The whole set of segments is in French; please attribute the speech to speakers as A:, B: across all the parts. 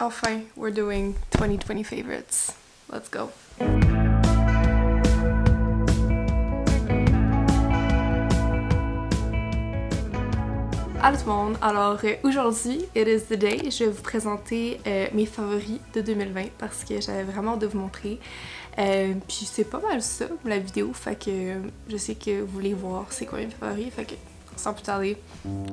A: Enfin, we're doing 2020 favorites. Let's go. Allô tout le monde, alors aujourd'hui, it is the day, je vais vous présenter mes favoris de 2020 parce que j'avais vraiment hâte de vous montrer. Puis c'est pas mal ça, la vidéo, fait que je sais que vous voulez voir c'est quoi mes favoris, fait que sans plus tarder.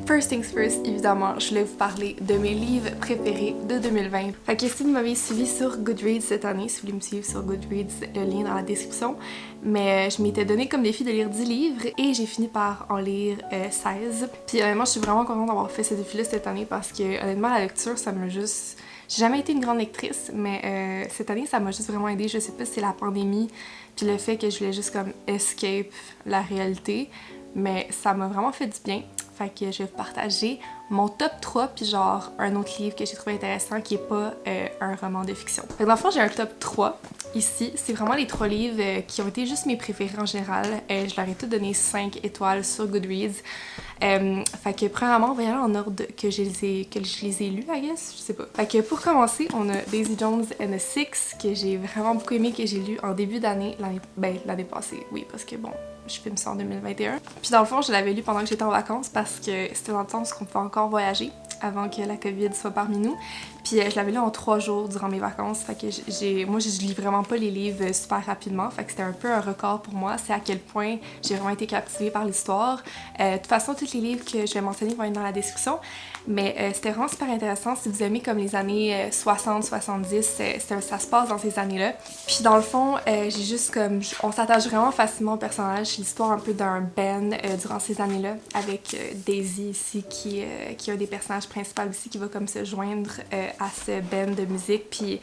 A: First things first, évidemment, je voulais vous parler de mes livres préférés de 2020. Fait que si vous m'avez suivi sur Goodreads cette année, si vous voulez me suivre sur Goodreads, le lien dans la description. Mais je m'étais donné comme défi de lire 10 livres et j'ai fini par en lire 16. Puis honnêtement, je suis vraiment contente d'avoir fait ce défi-là cette année parce que honnêtement, la lecture, ça m'a juste... J'ai jamais été une grande lectrice, mais cette année, ça m'a juste vraiment aidée. Je sais pas si c'est la pandémie, puis le fait que je voulais juste comme escape la réalité. Mais ça m'a vraiment fait du bien. Fait que je vais vous partager mon top 3 puis genre un autre livre que j'ai trouvé intéressant qui est pas un roman de fiction. Fait que dans le fond, j'ai un top 3 ici. C'est vraiment les 3 livres qui ont été juste mes préférés en général. Je leur ai tous donné 5 étoiles sur Goodreads. Fait que premièrement, on va y aller en ordre que je les ai lus, I guess, je sais pas. Fait que pour commencer, on a Daisy Jones and the Six que j'ai vraiment beaucoup aimé, que j'ai lu en début d'année, l'année passée, oui, parce que bon, je filme ça en 2021. Puis dans le fond, je l'avais lu pendant que j'étais en vacances parce que c'était dans le temps où on pouvait encore voyager avant que la COVID soit parmi nous. Puis je l'avais lu en 3 jours durant mes vacances. Fait que moi, je lis vraiment pas les livres super rapidement. Fait que c'était un peu un record pour moi. C'est à quel point j'ai vraiment été captivée par l'histoire. De toute façon, tous les livres que je vais mentionner vont être dans la description. Mais c'était vraiment super intéressant. Si vous aimez comme les années 60-70, ça se passe dans ces années-là. Puis dans le fond, j'ai juste comme... On s'attache vraiment facilement au personnage. C'est l'histoire un peu d'un band durant ces années-là. Avec Daisy ici, qui est un des personnages principaux ici, qui va comme se joindre à ce band de musique. Puis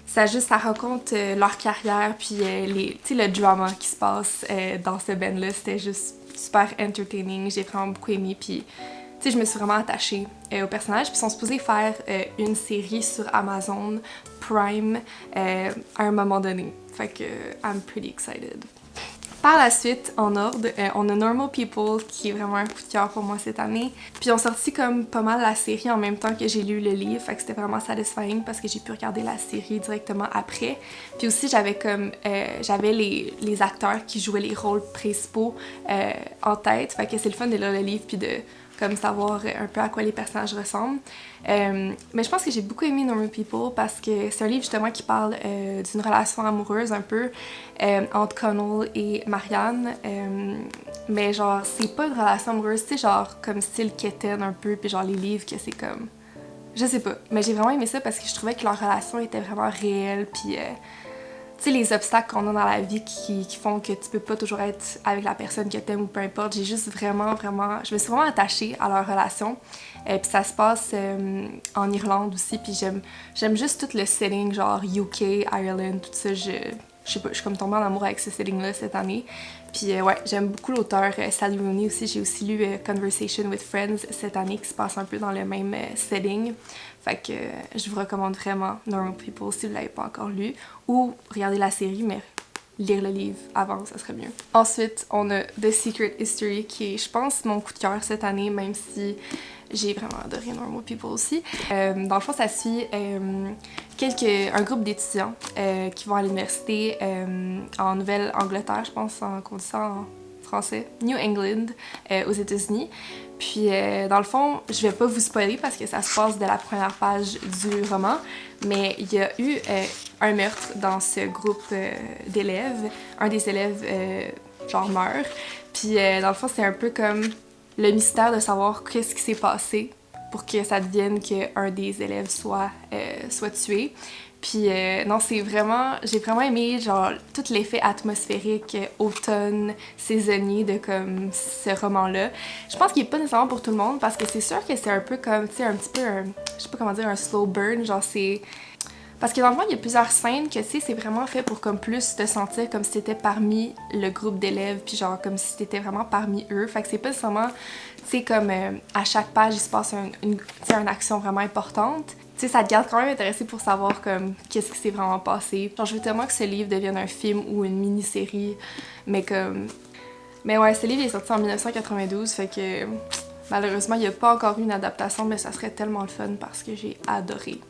A: ça raconte leur carrière, puis le drama qui se passe dans ce band-là. C'était juste super entertaining. J'ai vraiment beaucoup aimé. Puis je me suis vraiment attachée au personnage. Puis ils sont supposés faire une série sur Amazon Prime à un moment donné. Fait que I'm pretty excited. Par la suite, en ordre, on a Normal People, qui est vraiment un coup de cœur pour moi cette année. Puis on sorti comme pas mal la série en même temps que j'ai lu le livre, fait que c'était vraiment satisfying parce que j'ai pu regarder la série directement après. Puis aussi, j'avais les acteurs qui jouaient les rôles principaux en tête, fait que c'est le fun de lire le livre puis de comme savoir un peu à quoi les personnages ressemblent. Mais je pense que j'ai beaucoup aimé Normal People parce que c'est un livre justement qui parle d'une relation amoureuse un peu entre Connell et Marianne. Mais genre, c'est pas une relation amoureuse, tu sais, genre comme style Keten un peu, puis genre les livres que c'est comme... Je sais pas, mais j'ai vraiment aimé ça parce que je trouvais que leur relation était vraiment réelle, puis... Tu sais, les obstacles qu'on a dans la vie qui font que tu peux pas toujours être avec la personne que t'aimes ou peu importe. J'ai juste vraiment... Je me suis vraiment attachée à leur relation. Puis ça se passe en Irlande aussi. Puis j'aime juste tout le setting, genre UK, Ireland, tout ça. Je sais pas, je suis comme tombée en amour avec ce setting-là cette année. Puis ouais, j'aime beaucoup l'auteur Sally Rooney aussi. J'ai aussi lu Conversation with Friends cette année qui se passe un peu dans le même setting. Fait que je vous recommande vraiment Normal People si vous l'avez pas encore lu. Ou regarder la série, mais lire le livre avant, ça serait mieux. Ensuite, on a The Secret History qui est, je pense, mon coup de cœur cette année, même si j'ai vraiment adoré Normal People aussi. Dans le fond, ça suit un groupe d'étudiants qui vont à l'université en Nouvelle-Angleterre, je pense qu'on dit ça en français, New England, aux États-Unis. Puis, dans le fond, je vais pas vous spoiler parce que ça se passe de la première page du roman, mais il y a eu un meurtre dans ce groupe d'élèves. Un des élèves, genre, meurt. Puis, dans le fond, c'est un peu comme le mystère de savoir qu'est-ce qui s'est passé pour que ça devienne qu'un des élèves soit tué. Puis non, j'ai vraiment aimé genre tout l'effet atmosphérique, automne, saisonnier de comme ce roman-là. Je pense qu'il est pas nécessairement pour tout le monde parce que c'est sûr que c'est un peu comme, tu sais, un petit peu je sais pas comment dire, un slow burn, genre c'est... Parce que dans le fond, il y a plusieurs scènes que, tu sais, c'est vraiment fait pour comme plus te sentir comme si t'étais parmi le groupe d'élèves, puis genre comme si t'étais vraiment parmi eux. Fait que c'est pas nécessairement, tu sais, comme à chaque page, il se passe une action vraiment importante. Tu sais, ça te garde quand même intéressé pour savoir comme qu'est-ce qui s'est vraiment passé. Genre, je veux tellement que ce livre devienne un film ou une mini-série, mais comme... Mais ouais, ce livre est sorti en 1992, fait que malheureusement, il n'y a pas encore eu une adaptation, mais ça serait tellement le fun parce que j'ai adoré.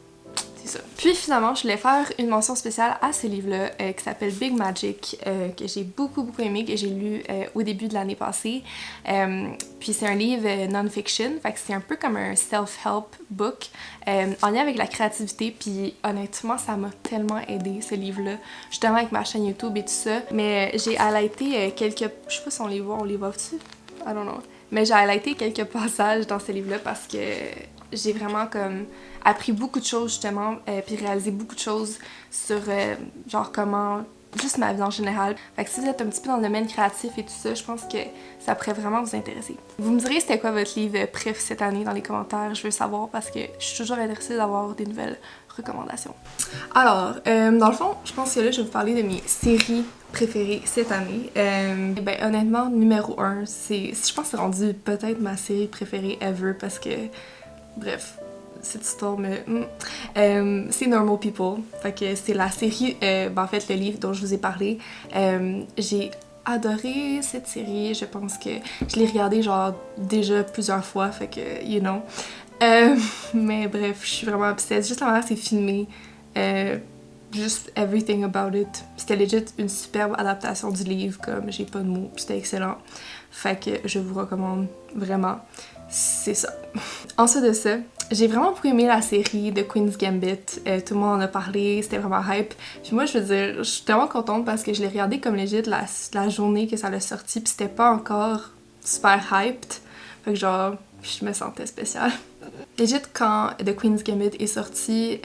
A: c'est ça. Puis finalement, je voulais faire une mention spéciale à ce livre-là qui s'appelle Big Magic, que j'ai beaucoup aimé, que j'ai lu au début de l'année passée. Puis c'est un livre non-fiction, fait que c'est un peu comme un self-help book en lien avec la créativité. Puis honnêtement, ça m'a tellement aidé ce livre-là, justement avec ma chaîne YouTube et tout ça. Mais j'ai highlighté quelques... Je sais pas si on les voit dessus? I don't know. Mais j'ai highlighté quelques passages dans ce livre-là parce que j'ai vraiment comme appris beaucoup de choses justement, puis réalisé beaucoup de choses sur genre comment, juste ma vie en général. Fait que si vous êtes un petit peu dans le domaine créatif et tout ça, je pense que ça pourrait vraiment vous intéresser. Vous me direz c'était quoi votre livre préf cette année dans les commentaires, je veux savoir parce que je suis toujours intéressée d'avoir des nouvelles recommandations. Alors, dans le fond, je pense que là je vais vous parler de mes séries préférée cette année. Ben honnêtement, numéro 1, je pense que c'est rendu peut-être ma série préférée ever parce que, bref, cette histoire c'est Normal People. Fait que c'est la série, en fait le livre dont je vous ai parlé. J'ai adoré cette série, je pense que je l'ai regardée genre déjà plusieurs fois, fait que, you know. Mais bref, je suis vraiment obsesse. Juste la manière c'est filmé. Juste everything about it. C'était legit une superbe adaptation du livre, comme j'ai pas de mots, c'était excellent. Fait que je vous recommande vraiment. C'est ça. Ensuite de ça, j'ai vraiment beaucoup aimé la série de Queen's Gambit. Tout le monde en a parlé, c'était vraiment hype. Puis moi, je veux dire, je suis tellement contente parce que je l'ai regardé comme legit la journée que ça l'a sorti, puis c'était pas encore super hyped. Fait que genre, je me sentais spéciale. Legit, quand The Queen's Gambit est sorti,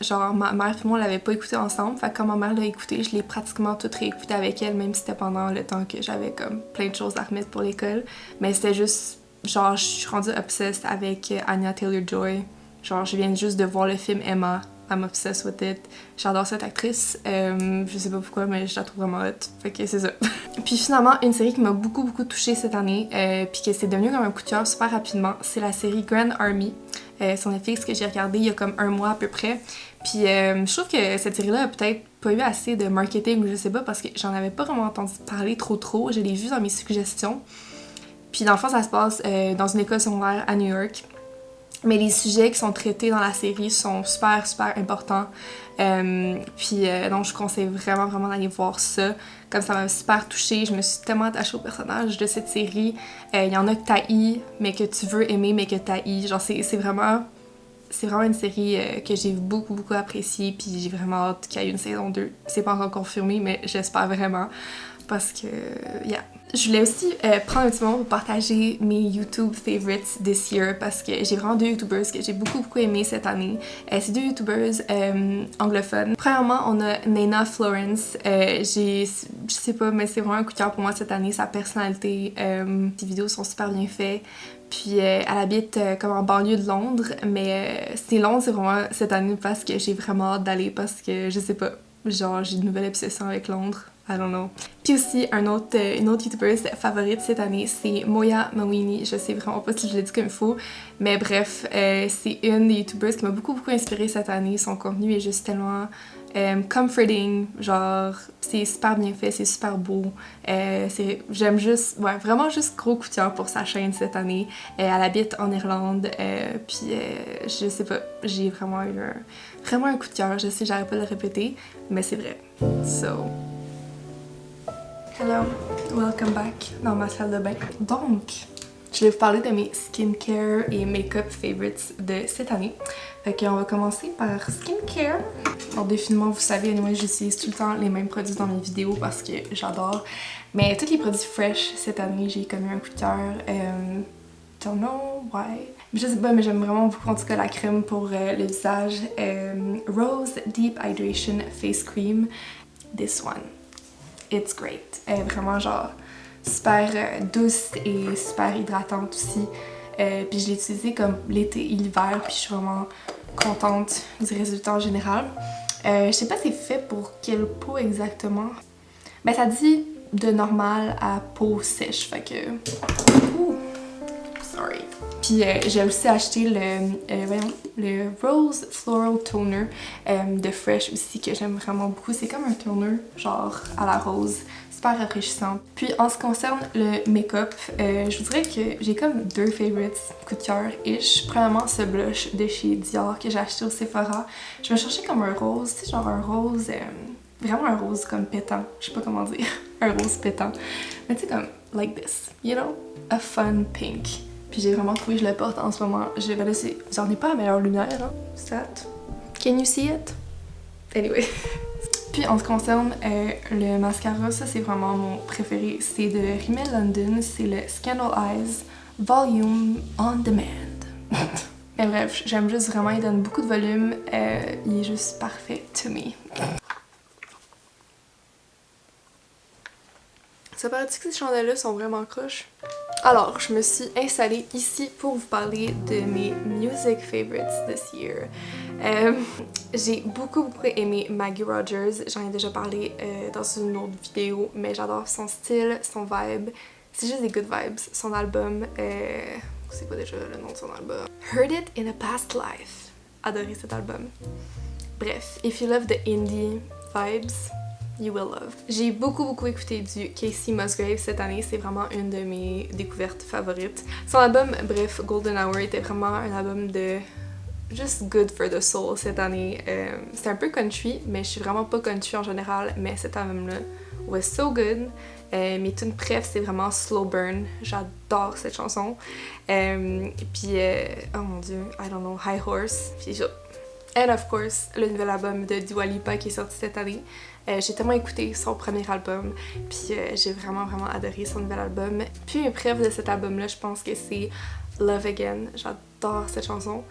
A: genre ma mère et moi on l'avait pas écouté ensemble, fait que quand ma mère l'a écouté, je l'ai pratiquement tout réécouté avec elle, même si c'était pendant le temps que j'avais comme plein de choses à remettre pour l'école. Mais c'était juste, genre je suis rendue obsessed avec Anya Taylor-Joy. Genre je viens juste de voir le film Emma, I'm obsessed with it. J'adore cette actrice, je sais pas pourquoi mais je la trouve vraiment hot, fait que c'est ça. Puis finalement, une série qui m'a beaucoup touchée cette année, puis que c'est devenu comme un coup de cœur super rapidement, c'est la série Grand Army sur Netflix que j'ai regardé il y a comme un mois à peu près. Puis je trouve que cette série-là a peut-être pas eu assez de marketing ou je sais pas parce que j'en avais pas vraiment entendu parler trop, je l'ai vu dans mes suggestions. Puis dans le fond, ça se passe dans une école secondaire à New York. Mais les sujets qui sont traités dans la série sont super importants. Donc je conseille vraiment d'aller voir ça. Comme ça m'a super touchée, je me suis tellement attachée au personnage de cette série. Il y en a que t'haïs, mais que tu veux aimer, mais que t'haïs. Genre c'est vraiment une série que j'ai beaucoup appréciée, puis j'ai vraiment hâte qu'il y ait une saison 2. C'est pas encore confirmé, mais j'espère vraiment. Parce que, yeah. Je voulais aussi prendre un petit moment pour partager mes YouTube favorites this year parce que j'ai vraiment deux YouTubers que j'ai beaucoup aimé cette année. C'est deux YouTubers anglophones. Premièrement, on a Nayna Florence. Je sais pas, mais c'est vraiment un coup de cœur pour moi cette année. Sa personnalité, ses vidéos sont super bien faites. Puis elle habite comme en banlieue de Londres, mais c'est Londres, c'est vraiment cette année parce que j'ai vraiment hâte d'aller parce que je sais pas, genre j'ai une nouvelle obsession avec Londres. I don't know. Puis aussi, une autre YouTuber favorite cette année, c'est Moya Mawini. Je sais vraiment pas si je l'ai dit comme il faut, mais bref, c'est une des YouTubers qui m'a beaucoup inspirée cette année. Son contenu est juste tellement comforting, genre c'est super bien fait, c'est super beau. J'aime juste, ouais, vraiment juste gros coup de cœur pour sa chaîne cette année. Elle habite en Irlande, puis je sais pas, j'ai vraiment eu un coup de cœur. Je sais, j'arrête pas de le répéter, mais c'est vrai. So... Hello, welcome back dans ma salle de bain. Donc, je vais vous parler de mes skincare et make-up favorites de cette année. Fait qu'on va commencer par skincare. Alors définitivement, vous savez, moi j'utilise tout le temps les mêmes produits dans mes vidéos parce que j'adore. Mais tous les produits fresh cette année, j'ai comme eu un coup de cœur. Don't know why. Je sais pas, mais j'aime vraiment beaucoup en tout cas la crème pour le visage. Rose Deep Hydration Face Cream. This one. It's great. Elle est vraiment genre super douce et super hydratante aussi. Puis je l'ai utilisée comme l'été et l'hiver, puis je suis vraiment contente du résultat en général. Je sais pas c'est fait pour quelle peau exactement. Ben ça dit de normal à peau sèche, fait que... Ouh, sorry. Puis j'ai aussi acheté le Rose Floral Toner de Fresh aussi que j'aime vraiment beaucoup. C'est comme un toner genre à la rose, super rafraîchissant. Puis en ce qui concerne le make-up, je vous dirais que j'ai comme deux favorites coup de cœur-ish. Premièrement, ce blush de chez Dior que j'ai acheté au Sephora. Je me cherchais comme un rose, tu sais, genre un rose, vraiment un rose comme pétant. Je sais pas comment dire, un rose pétant. Mais tu sais, comme like this, you know? A fun pink. Puis j'ai vraiment trouvé que je le porte en ce moment. Ben là, vous en avez pas à meilleure lumière, hein? That. Can you see it? Anyway. Puis en ce qui concerne le mascara, ça c'est vraiment mon préféré. C'est de Rimmel London, c'est le Scandal Eyes Volume On Demand. Mais bref, j'aime juste vraiment, il donne beaucoup de volume. Il est juste parfait to me. Ça paraît-tu que ces chandelles-là sont vraiment croches? Alors, je me suis installée ici pour vous parler de mes music favorites this year. J'ai beaucoup aimé Maggie Rogers, j'en ai déjà parlé dans une autre vidéo, mais j'adore son style, son vibe. C'est juste des good vibes. Son album, c'est quoi déjà le nom de son album? Heard It in a Past Life. Adoré cet album. Bref, if you love the indie vibes, you will love. J'ai beaucoup écouté du Casey Musgrave cette année, c'est vraiment une de mes découvertes favorites. Son album, bref, Golden Hour était vraiment un album de just good for the soul cette année. C'est un peu country, mais je suis vraiment pas country en général, mais cet album-là was so good. Mes tunes préf, c'est vraiment Slow Burn, j'adore cette chanson. Puis, oh mon dieu, I don't know, High Horse. Puis, and of course, le nouvel album de Dua Lipa qui est sorti cette année. J'ai tellement écouté son premier album, puis j'ai vraiment adoré son nouvel album. Puis mes préf de cet album-là, je pense que c'est Love Again. J'adore cette chanson.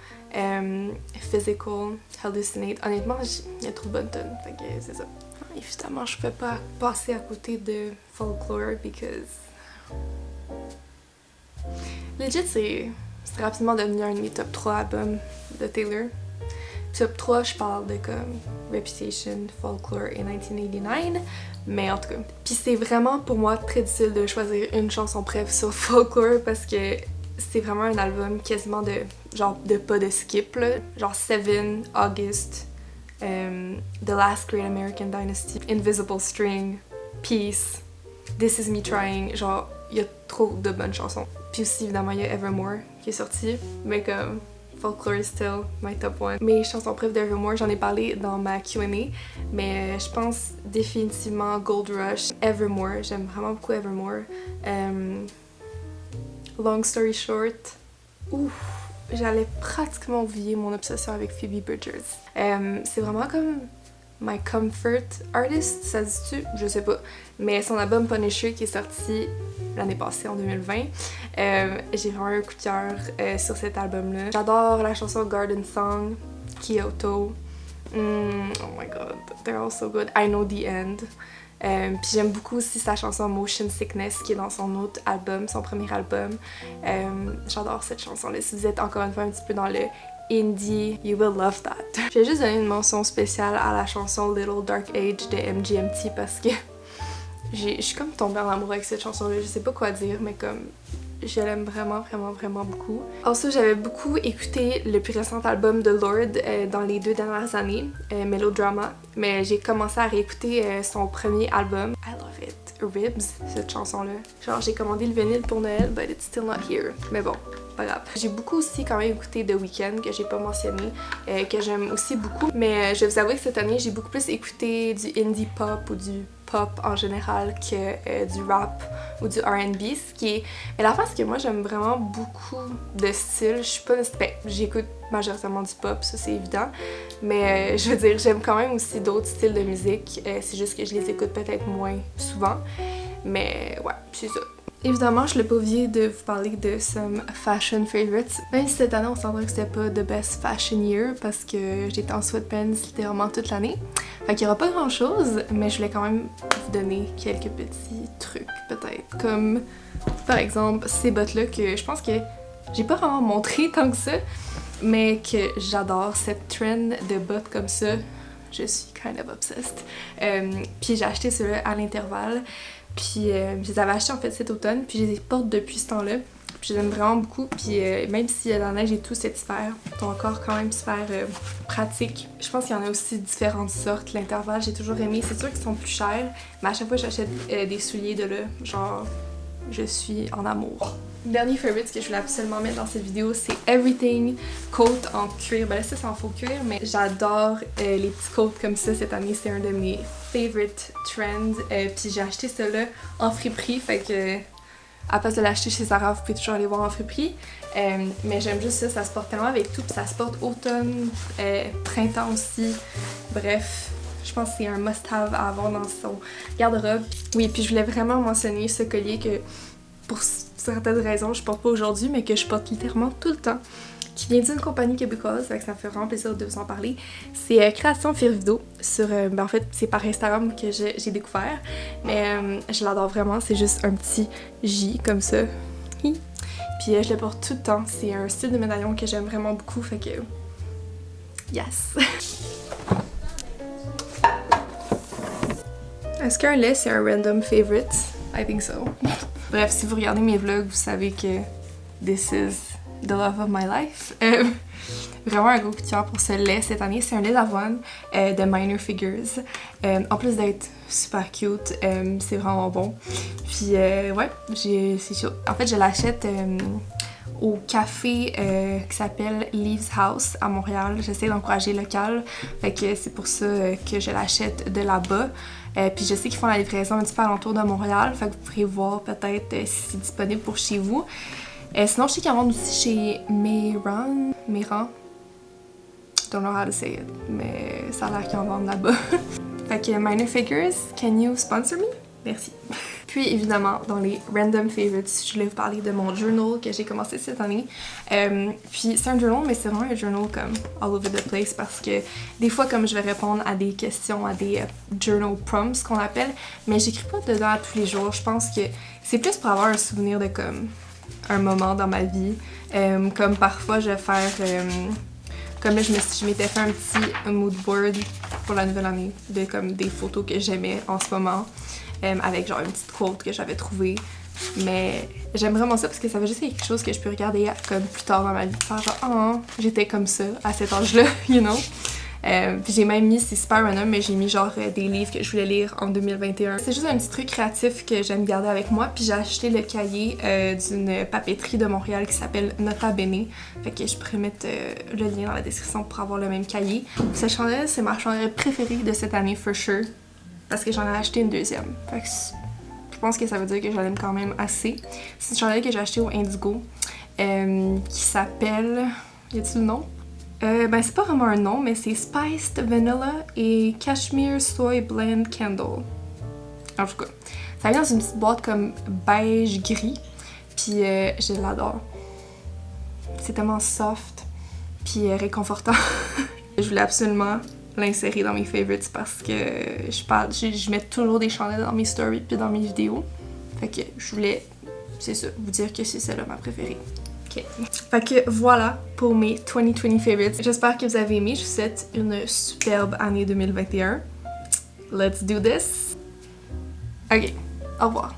A: Physical, Hallucinate. Honnêtement, il y a trop de bonnes tunes, fait que c'est ça. Évidemment, je peux pas passer à côté de Folklore because legit, c'est rapidement devenu un de mes top 3 albums de Taylor. Top 3, je parle de comme Reputation, Folklore et 1989, mais en tout cas. Puis c'est vraiment pour moi très difficile de choisir une chanson préf sur Folklore parce que c'est vraiment un album quasiment de genre de pas de skip là, genre Seven, August, The Last Great American Dynasty, Invisible String, Peace, This Is Me Trying, genre il y a trop de bonnes chansons. Puis aussi évidemment il y a Evermore qui est sorti, mais comme Folklore is still my top one. Mes chansons préf d'Evermore, j'en ai parlé dans ma Q&A, mais je pense définitivement Gold Rush, Evermore, j'aime vraiment beaucoup Evermore. Long Story Short, j'allais pratiquement oublier mon obsession avec Phoebe Bridgers. C'est vraiment comme my comfort artist, ça se dit-tu? Je sais pas. Mais son album Punisher qui est sorti l'année passée en 2020, j'ai vraiment un coup de cœur sur cet album-là. J'adore la chanson Garden Song, Kyoto. Oh my god, they're all so good. I Know the End. Puis j'aime beaucoup aussi sa chanson Motion Sickness qui est dans son autre album, son premier album. J'adore cette chanson-là. Si vous êtes encore une fois un petit peu dans le indie, you will love that. Je vais juste donner une mention spéciale à la chanson Little Dark Age de MGMT parce que je suis comme tombée en amour avec cette chanson-là. Je sais pas quoi dire, mais comme je l'aime vraiment beaucoup. Ensuite, j'avais beaucoup écouté le plus récent album de Lorde dans les 2 dernières années, Melodrama, mais j'ai commencé à réécouter son premier album. I love it. Ribs, cette chanson-là. Genre, j'ai commandé le vinyle pour Noël, but it's still not here. Mais bon, pas grave. J'ai beaucoup aussi quand même écouté The Weeknd, que j'ai pas mentionné, que j'aime aussi beaucoup. Mais je vais vous avouer que cette année, j'ai beaucoup plus écouté du indie pop ou du pop en général que du rap ou du R&B, ce qui est... Mais la face, c'est que moi, j'aime vraiment beaucoup de styles. Je suis pas... Ben, j'écoute majoritairement du pop, ça c'est évident, mais je veux dire, j'aime quand même aussi d'autres styles de musique, c'est juste que je les écoute peut-être moins souvent, mais ouais, c'est ça. Évidemment, je l'ai pas oublié de vous parler de some fashion favorites. Même si cette année, on s'entend que c'était pas the best fashion year parce que j'étais en sweatpants littéralement toute l'année. Fait qu'il y aura pas grand chose, mais je voulais quand même vous donner quelques petits trucs, peut-être. Comme, par exemple, ces bottes-là que je pense que j'ai pas vraiment montré tant que ça, mais que j'adore cette trend de bottes comme ça. Je suis kind of obsessed. Puis j'ai acheté ceux-là à l'intervalle. Puis je les avais achetés en fait cet automne, puis je les porte depuis ce temps-là. Puis j'aime vraiment beaucoup. Puis même si la neige et tout cet hiver sont encore quand même super pratiques. Je pense qu'il y en a aussi différentes sortes. L'intervalle, j'ai toujours aimé. C'est sûr qu'ils sont plus chers, mais à chaque fois que j'achète des souliers de là, genre, je suis en amour. Dernier favorite que je voulais absolument mettre dans cette vidéo, c'est Everything Coat en cuir. Ben là, ça c'est en faux cuir, mais j'adore les petits coats comme ça cette année. C'est un de mes favorite trends. Puis j'ai acheté cela en friperie, fait que à place de l'acheter chez Zara, vous pouvez toujours aller voir en friperie. Mais j'aime juste ça, ça se porte tellement avec tout, puis ça se porte automne, printemps aussi. Bref, je pense que c'est un must-have à avoir dans son garde-robe. Oui, puis je voulais vraiment mentionner ce collier que, pour certaines raisons, je porte pas aujourd'hui, mais que je porte littéralement tout le temps, qui vient d'une compagnie québécoise, fait que ça me fait vraiment plaisir de vous en parler. C'est Création Firvido, sur, en fait c'est par Instagram que j'ai découvert, mais je l'adore vraiment, c'est juste un petit J comme ça, puis je le porte tout le temps, c'est un style de médaillon que j'aime vraiment beaucoup, fait que yes! Est-ce qu'un lait c'est un random favorite? I think so. Bref, si vous regardez mes vlogs, vous savez que this is the love of my life. Vraiment un gros coup de cœur pour ce lait cette année. C'est un lait d'avoine de Minor Figures. En plus d'être super cute, c'est vraiment bon. Puis ouais, c'est chaud. En fait, je l'achète au café qui s'appelle Leaves House à Montréal. J'essaie d'encourager local, fait que c'est pour ça que je l'achète de là-bas. Puis je sais qu'ils font la livraison un petit peu alentour de Montréal, fait que vous pourrez voir peut-être si c'est disponible pour chez vous. Sinon, je sais qu'ils en vendent aussi chez Mehran. Don't know how to say it, mais ça a l'air qu'ils en vendent là-bas. Fait que Minor Figures, can you sponsor me? Merci. Puis évidemment, dans les random favorites, je voulais vous parler de mon journal que j'ai commencé cette année. Puis c'est un journal, mais c'est vraiment un journal comme all over the place parce que des fois, comme je vais répondre à des questions, à des journal prompts qu'on appelle, mais j'écris pas dedans tous les jours. Je pense que c'est plus pour avoir un souvenir de comme un moment dans ma vie. Comme parfois, je vais faire... comme là, je m'étais fait un petit mood board pour la nouvelle année de comme des photos que j'aimais en ce moment. Avec genre une petite quote que j'avais trouvée. Mais j'aime vraiment ça parce que ça va juste être quelque chose que je peux regarder comme plus tard dans ma vie. Faire genre, oh, j'étais comme ça à cet âge-là, you know. Puis j'ai même mis, c'est super random, mais j'ai mis genre des livres que je voulais lire en 2021. C'est juste un petit truc créatif que j'aime garder avec moi. Puis j'ai acheté le cahier d'une papeterie de Montréal qui s'appelle Nota Bene. Fait que je pourrais mettre le lien dans la description pour avoir le même cahier. Cette chandelle, c'est ma chandelle préférée de cette année, for sure. Parce que j'en ai acheté une deuxième. Fait que je pense que ça veut dire que je l'aime quand même assez. C'est une chandelle que j'ai achetée au Indigo qui s'appelle... Y a-t-il le nom? Ben c'est pas vraiment un nom, mais c'est Spiced Vanilla et Cashmere Soy Blend Candle. En tout cas, ça vient dans une petite boîte comme beige gris. Puis je l'adore. C'est tellement soft puis réconfortant. Je voulais absolument l'insérer dans mes favorites parce que je mets toujours des chandelles dans mes stories puis dans mes vidéos. Fait que je voulais, c'est ça, vous dire que c'est celle-là ma préférée. Ok. Fait que voilà pour mes 2020 favorites. J'espère que vous avez aimé. Je vous souhaite une superbe année 2021. Let's do this. Ok, au revoir.